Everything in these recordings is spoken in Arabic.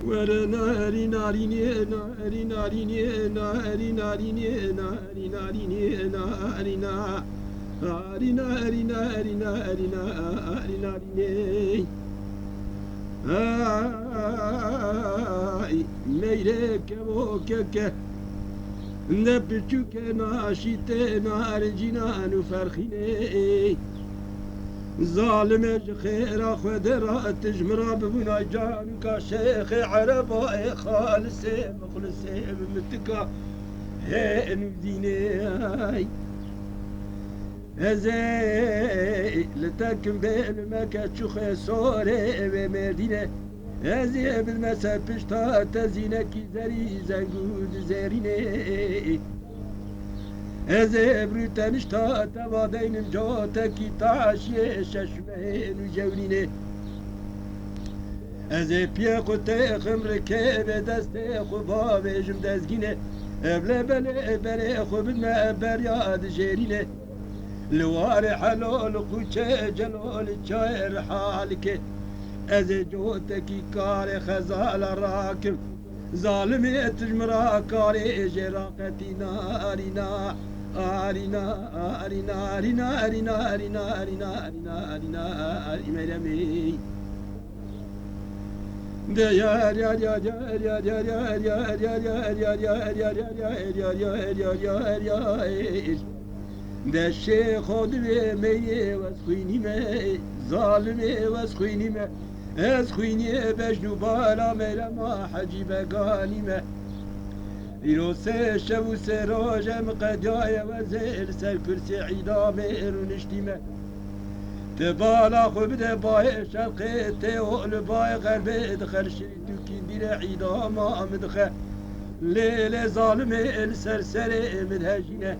Were nari nari ni nari nari ni nari nari ni nari nari ni nari na nari nari nari nari nari nari ni ay meyre kevo keke ne pichuke na şite na arjina nu farkhine ظالم خير خدرا تجمرا ببنا جانك شيخ عربا خالص مخلص بمتكا هي مديني هزي لتكن بين مكة شيخ سوري بمدينة هزي بالمسا بشتا تزينك زري زنقود زريني هزي بروتنشتا تبادين جوتك تعشي ششمين وجوليني هزي بيقو تخم ركب دستي خباب جم دزقيني بلا بلا بلا خب ما برياد جيريني لواري حلول خوشة جلول جاير حالك هزي جوتك كاري خزال راكب ظالمي تجمرا كاري جراقتي نارنا أرنا أرنا أرنا أرنا أرنا أرنا أرنا أرنا أرنا يا يا يا يا يا يا يا يا يا ده الشيخ خدمي مي وسخيني ما ظالمي وسخيني ما اسخيني بجنو بالا ميلا ما حجيب قاني ما يروسي شبو سراجة مقدايا وزير سر كرسي عيدامي ونشتيمة تبالا خبده باي شرقي تيول باي غربي دخل شريتو كندير عيداما مدخل ليلة ظالمي السرسري من هجينة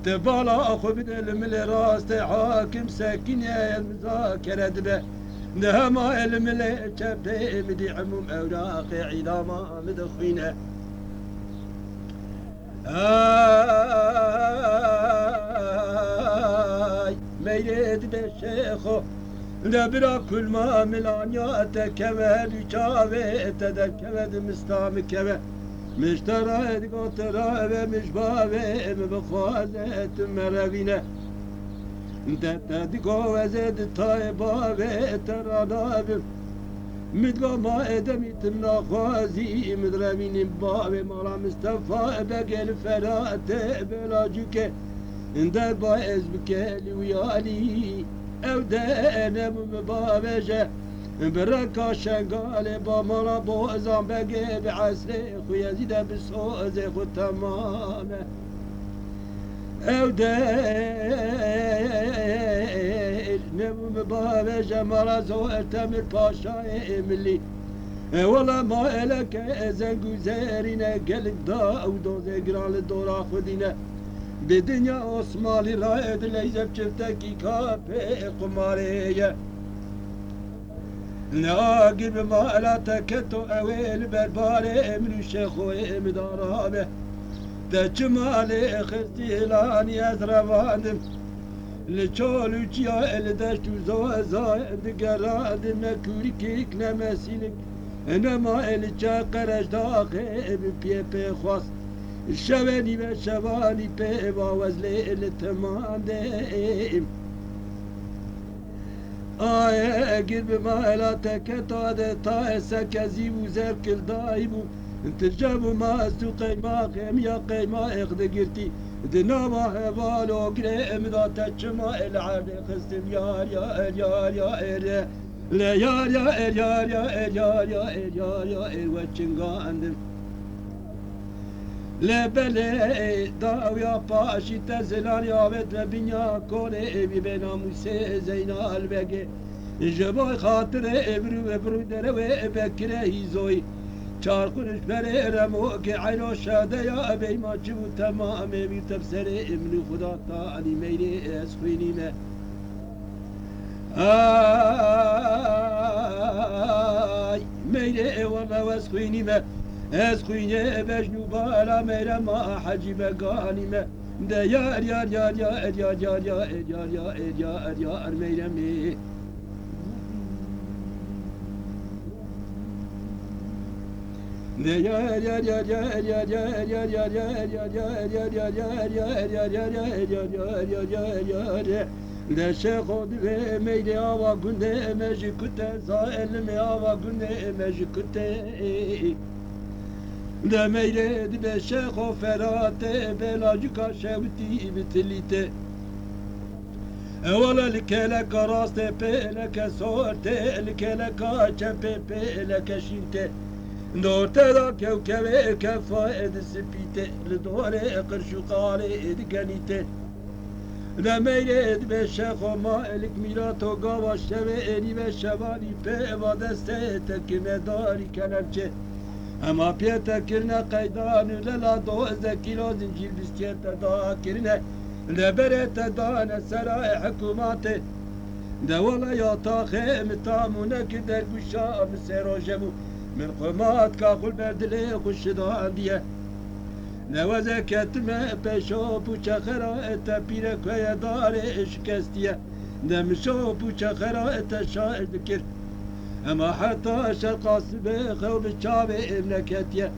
تبالا خبده المل راس حاكم ساكن يا المذاكرة دبه نهما المل شبتي مدي عموم اوراق عيداما مدخينه آي ميرد بالشيخو نبرا كل ما ملانيا تكبه بيشاوه تدكبه مستام كبه مشترى قطرة مشبابه بخوازة مروينة تدقو وزد طيبابه ترانابه مدقا ما ادمي تمنا خوازي مدرمين باب مالا مصطفى بقل فرات بلا جوكي اندك بايز بكالي ويالي او دا انا مبابجة بركا شنقال با مالا بوزان بقى بعسري خو يزيد بسوز خو تمام او دا نمو مبابجة مالا زوال تامر باشاي ملي والله ما إلك زنقو زارينا قلق دا او دو زقران للدورا خدينا بدنيا عثمالي رايد ليزب شفتكي كافي قمارية ناقب ما لا تكتو اويل برباري من الشيخو مدارابه دا جمالي خستي لاني ازرواندم لچالو چیا الدشتو زوازای دگراد نکوری کیک نمسینک انما الچا قرش داخل پی پی خواست شوانی و شوانی پی باوزلی التمان دیم آیه گیر به ما الا تکتا ده تا سکزی و زر کل دایبو انتجابو ما استو قیما قیم یا قیما اقده گرتی دنما هبالو قريم ذا تجمع العرض خستم يار يا يار يا لا يار يا يار يا يار يا يار يا وچنگاندم لا بلا داو يا باشي تزلان يا بيت بنيا كوني بي بناموسي زينا البقي جباي خاطر ابرو درو بكره هيزوي چارخونش بره رموك عينو شاده يا ابي ما جبو تمام بي تفسري ابن خدا تعالي ميري اسخيني ما آي ميري والله واسخيني ما اسخيني بجنو بالا ميرا ما حجي بقاني ما ده يار يار يار يار يار يار يار يار يار يار يار ميرا مي Ne yar yar yar yar yar yar yar yar yar yar yar yar yar yar yar de şeho de meyde ava günde mecikute zaelme ava günde mecikute de meyde de şeho ferate belacıka şevti bitilite Evvela likele karaste peleke sorte likele kaçe peleke şinte Dorte da kevkeve kefa edisi pite Lidore kırşı kare edigenite Demeyre edbe şekho ma elik mirato gava şeve eni ve şevali peva deste tekine dari kelepçe Ama piye tekirne kaydanı lela dozde kilo zincir biskiyete da kirine Leberete dane serai hükümate Devala yata khemta munek der kuşa serojemu من قمات كاقل بردلي خشدان ديه نوازه كتمه بشو بوچه خرائط پیره کوی دار اشکستیه نمشو بوچه خرائط شاید بکر اما حتی شرقاس به خوب چاوه املکتیه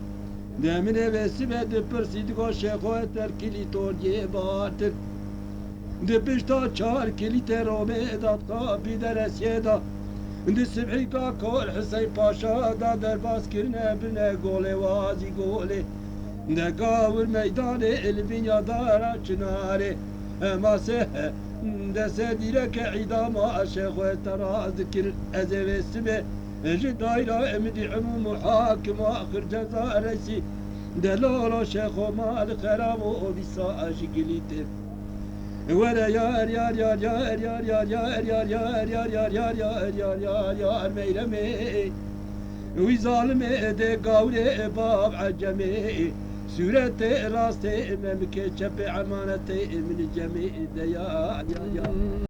نمینه وسیمه ده پرسیدگو شیخوه ترکیلی توریه بارتر ده پشتا چار کلی ترومه داد قابی درسیه دا Ndi sibhi ka kol Hüseyin Paşa da derbas kirne bine gole vazi gole Ne gavur meydanı elbin yadara çınare Ema se dese direke idama şeyhü teraz dikir ezevesime Eci daira emdi umumu hakim ahir ceza resi Delalo şeyhü mal kheramu o bisa aşikilite ولا يار يار يار يار يار يار يار يار يار يار يار يار يار يار يار يار ميلمي وي ظالمي دي قاولي باب عجمي سورتي راستي ممكي شبي عمانتي من الجميع يا